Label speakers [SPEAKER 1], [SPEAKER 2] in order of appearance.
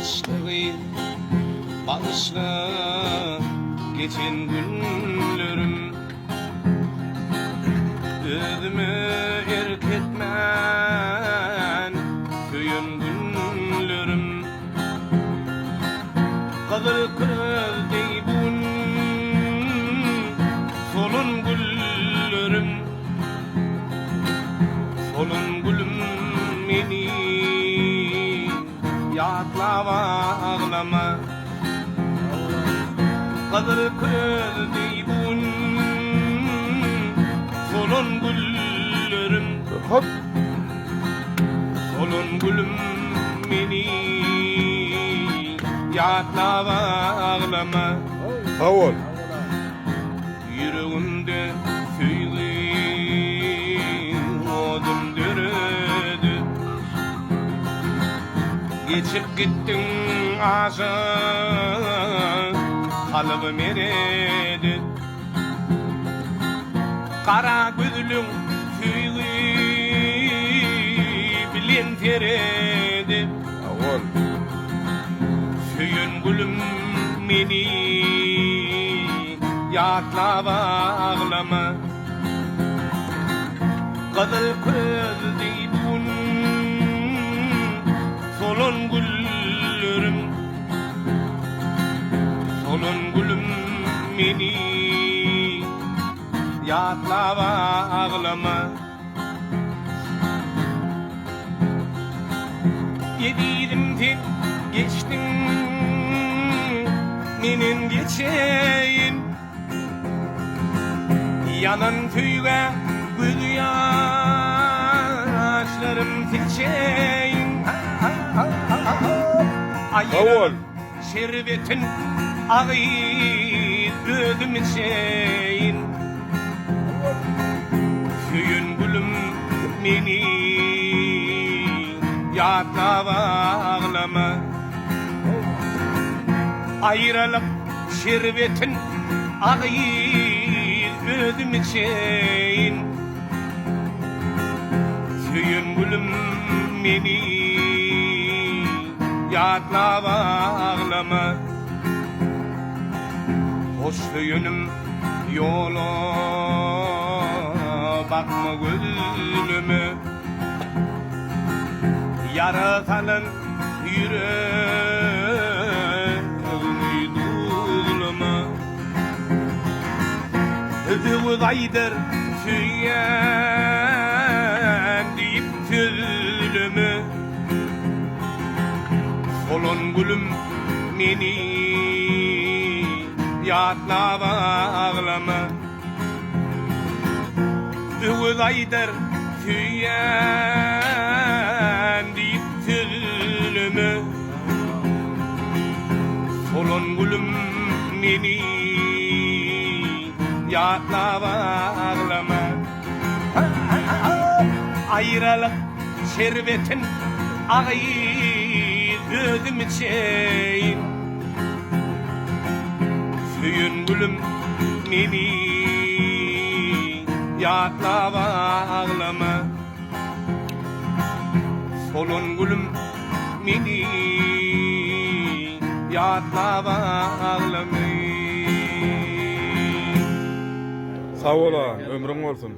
[SPEAKER 1] kışlığı bağışla geçen günlerim. Özümü erk etmen köyün günlerim. Kadır kız deybun solun güllerim. Solun gülüm meni yaklava ağlama. Kadır kız deybun solun güllerim.
[SPEAKER 2] Hop.
[SPEAKER 1] Solun gülüm meni yaklava ağlama.
[SPEAKER 2] Sağ ol.
[SPEAKER 1] Yüreğimde süyleyim odum dürüdü. Geçip gittin aşağı kalıbım eredi. Kara gözlüm süyleyip bilen teredi.
[SPEAKER 2] Sağ ol.
[SPEAKER 1] Söyün gülüm meni yaklava ağlama. Kızıl kız deybun solun güllerim. Solun gülüm meni yaklava ağlama. Yediğim tek geçtin menin geçeyin. Yanan tüyge göz yaşlarım seçeyin. Ayıran şerbetin ağıyı gözüm içeyin. Söyün gülüm meni yaklava ağlama. Ayrılık şerbetin ağıyı gözüm içeyin. Söyün gülüm meni yaklava ağlama. Hoş söyünüm yola bakma gözlüme. Yaratanın yüreğini dulma. Özü aydır süyen deyip tülümü. Solun gülüm meni yaklava ağlama. Özü aydır süyen deyip tülümü. Solun gülüm meni yaklava ağlama. Ayrılık şerbetin ağıyı gözüm içeyin. Söyün gülüm meni yaklava ağlama. Solun gülüm meni yaklava ağlama.
[SPEAKER 2] Sağ ol, ömrün olsun.